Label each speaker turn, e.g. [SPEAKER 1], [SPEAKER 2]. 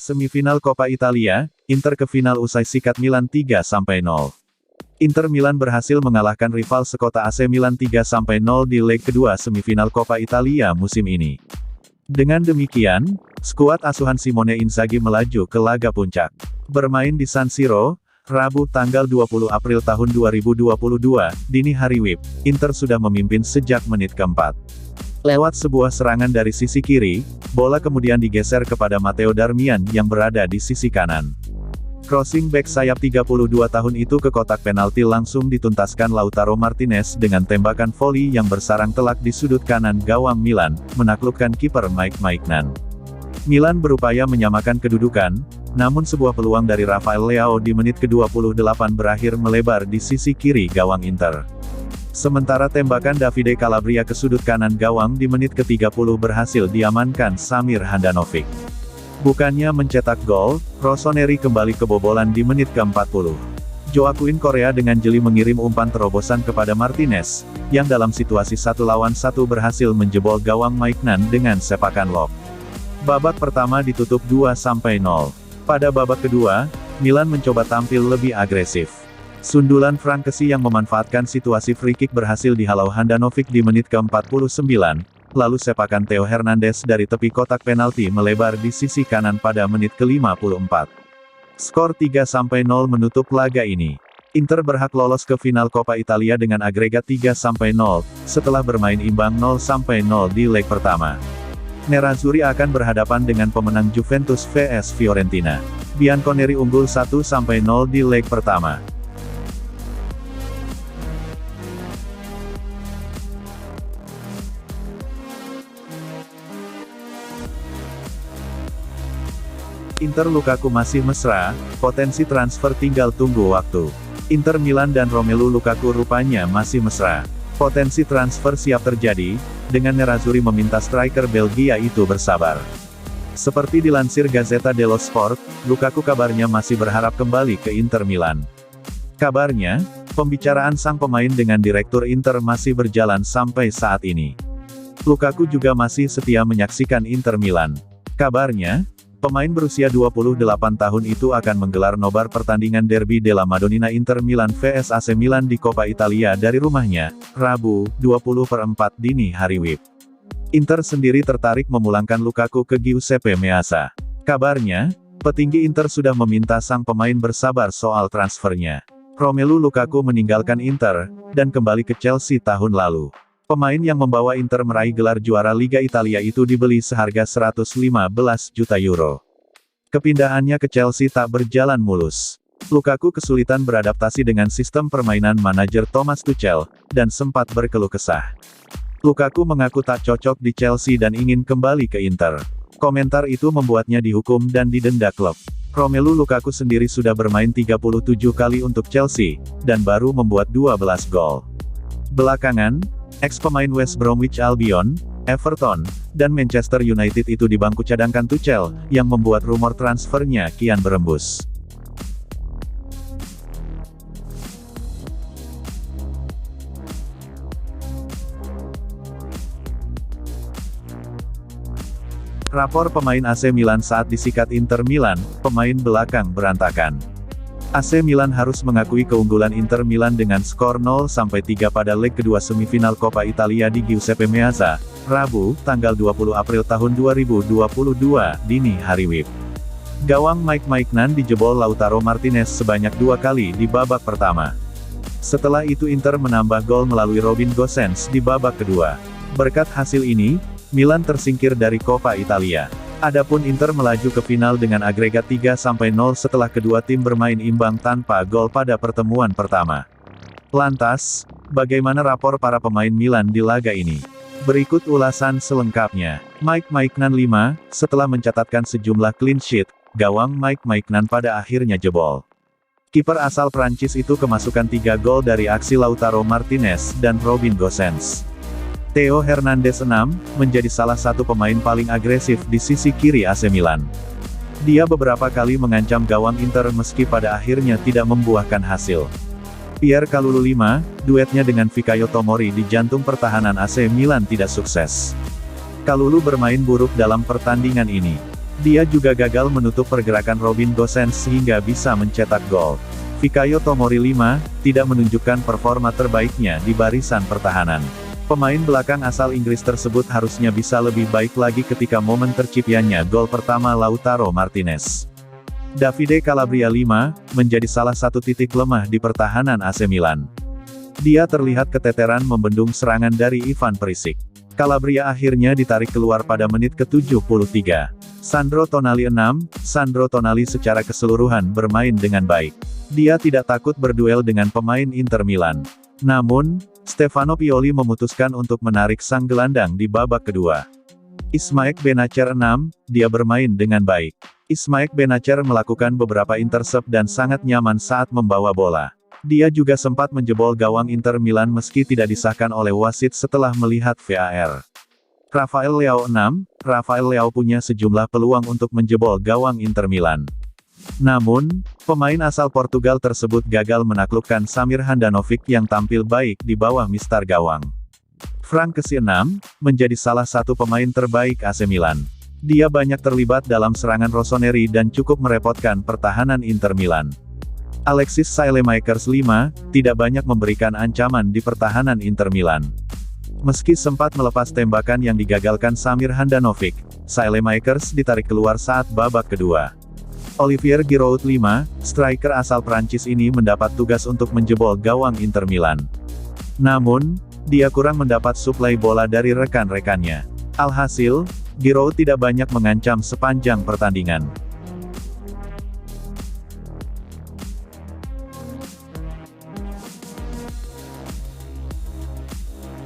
[SPEAKER 1] Semifinal Coppa Italia, Inter ke final usai sikat Milan 3-0. Inter Milan berhasil mengalahkan rival sekota AC Milan 3-0 di leg kedua semifinal Coppa Italia musim ini. Dengan demikian, skuad asuhan Simone Inzaghi melaju ke laga puncak. Bermain di San Siro, Rabu tanggal 20 April tahun 2022, dini hari WIB, Inter sudah memimpin sejak menit keempat. Lewat sebuah serangan dari sisi kiri, bola kemudian digeser kepada Matteo Darmian yang berada di sisi kanan. Crossing back sayap 32 tahun itu ke kotak penalti langsung dituntaskan Lautaro Martinez dengan tembakan voli yang bersarang telak di sudut kanan gawang Milan, menaklukkan kiper Mike Maignan. Milan berupaya menyamakan kedudukan, namun sebuah peluang dari Rafael Leao di menit ke-28 berakhir melebar di sisi kiri gawang Inter. Sementara tembakan Davide Calabria ke sudut kanan gawang di menit ke-30 berhasil diamankan Samir Handanovic. Bukannya mencetak gol, Rossoneri kembali kebobolan di menit ke-40. Joaquin Correa dengan jeli mengirim umpan terobosan kepada Martinez, yang dalam situasi 1 lawan 1 berhasil menjebol gawang Maignan dengan sepakan lob. Babak pertama ditutup 2-0. Pada babak kedua, Milan mencoba tampil lebih agresif. Sundulan Frankesi yang memanfaatkan situasi free kick berhasil dihalau Handanovic di menit ke-49, lalu sepakan Theo Hernandez dari tepi kotak penalti melebar di sisi kanan pada menit ke-54. Skor 3-0 menutup laga ini. Inter berhak lolos ke final Coppa Italia dengan agregat 3-0, setelah bermain imbang 0-0 di leg pertama. Nerazzurri akan berhadapan dengan pemenang Juventus vs Fiorentina. Bianconeri unggul 1-0 di leg pertama. Inter Lukaku masih mesra, potensi transfer tinggal tunggu waktu. Inter Milan dan Romelu Lukaku rupanya masih mesra. Potensi transfer siap terjadi, dengan Nerazzurri meminta striker Belgia itu bersabar. Seperti dilansir Gazzetta dello Sport, Lukaku kabarnya masih berharap kembali ke Inter Milan. Kabarnya, pembicaraan sang pemain dengan direktur Inter masih berjalan sampai saat ini. Lukaku juga masih setia menyaksikan Inter Milan. Kabarnya, pemain berusia 28 tahun itu akan menggelar nobar pertandingan Derby della Madonnina Inter Milan vs AC Milan di Coppa Italia dari rumahnya, Rabu, 20/4 dini hari WIB. Inter sendiri tertarik memulangkan Lukaku ke Giuseppe Meazza. Kabarnya, petinggi Inter sudah meminta sang pemain bersabar soal transfernya. Romelu Lukaku meninggalkan Inter, dan kembali ke Chelsea tahun lalu. Pemain yang membawa Inter meraih gelar juara Liga Italia itu dibeli seharga 115 juta euro. Kepindahannya ke Chelsea tak berjalan mulus. Lukaku kesulitan beradaptasi dengan sistem permainan manajer Thomas Tuchel, dan sempat berkeluh kesah. Lukaku mengaku tak cocok di Chelsea dan ingin kembali ke Inter. Komentar itu membuatnya dihukum dan didenda klub. Romelu Lukaku sendiri sudah bermain 37 kali untuk Chelsea, dan baru membuat 12 gol. Belakangan, ex-pemain West Bromwich Albion, Everton, dan Manchester United itu di bangku cadangkan Tuchel, yang membuat rumor transfernya kian berembus. Rapor pemain AC Milan saat disikat Inter Milan, pemain belakang berantakan. AC Milan harus mengakui keunggulan Inter Milan dengan skor 0-3 pada leg kedua semifinal Coppa Italia di Giuseppe Meazza, Rabu, tanggal 20 April tahun 2022, dini hari WIB. Gawang Mike Maignan dijebol Lautaro Martinez sebanyak 2 kali di babak pertama. Setelah itu Inter menambah gol melalui Robin Gosens di babak kedua. Berkat hasil ini, Milan tersingkir dari Coppa Italia. Adapun Inter melaju ke final dengan agregat 3-0 setelah kedua tim bermain imbang tanpa gol pada pertemuan pertama. Lantas, bagaimana rapor para pemain Milan di laga ini? Berikut ulasan selengkapnya. Mike Maignan 5, setelah mencatatkan sejumlah clean sheet, gawang Mike Maignan pada akhirnya jebol. Kiper asal Prancis itu kemasukan 3 gol dari aksi Lautaro Martinez dan Robin Gosens. Theo Hernandez 6, menjadi salah satu pemain paling agresif di sisi kiri AC Milan. Dia beberapa kali mengancam gawang Inter meski pada akhirnya tidak membuahkan hasil. Pierre Kalulu 5, duetnya dengan Fikayo Tomori di jantung pertahanan AC Milan tidak sukses. Kalulu bermain buruk dalam pertandingan ini. Dia juga gagal menutup pergerakan Robin Gosens sehingga bisa mencetak gol. Fikayo Tomori 5, tidak menunjukkan performa terbaiknya di barisan pertahanan. Pemain belakang asal Inggris tersebut harusnya bisa lebih baik lagi ketika momen terciptanya gol pertama Lautaro Martinez. Davide Calabria 5, menjadi salah satu titik lemah di pertahanan AC Milan. Dia terlihat keteteran membendung serangan dari Ivan Perisic. Calabria akhirnya ditarik keluar pada menit ke-73. Sandro Tonali 6, Sandro Tonali secara keseluruhan bermain dengan baik. Dia tidak takut berduel dengan pemain Inter Milan. Namun, Stefano Pioli memutuskan untuk menarik sang gelandang di babak kedua. Ismaik Benacer 6, dia bermain dengan baik. Ismaik Benacer melakukan beberapa intercept dan sangat nyaman saat membawa bola. Dia juga sempat menjebol gawang Inter Milan meski tidak disahkan oleh wasit setelah melihat VAR. Rafael Leao 6, Rafael Leao punya sejumlah peluang untuk menjebol gawang Inter Milan. Namun, pemain asal Portugal tersebut gagal menaklukkan Samir Handanovic yang tampil baik di bawah mistar gawang. Frank Kessie 6, menjadi salah satu pemain terbaik AC Milan. Dia banyak terlibat dalam serangan Rossoneri dan cukup merepotkan pertahanan Inter Milan. Alexis Saelemaekers 5, tidak banyak memberikan ancaman di pertahanan Inter Milan. Meski sempat melepas tembakan yang digagalkan Samir Handanovic, Saelemaekers ditarik keluar saat babak kedua. Olivier Giroud 5, striker asal Prancis ini mendapat tugas untuk menjebol gawang Inter Milan. Namun, dia kurang mendapat suplai bola dari rekan-rekannya. Alhasil, Giroud tidak banyak mengancam sepanjang pertandingan.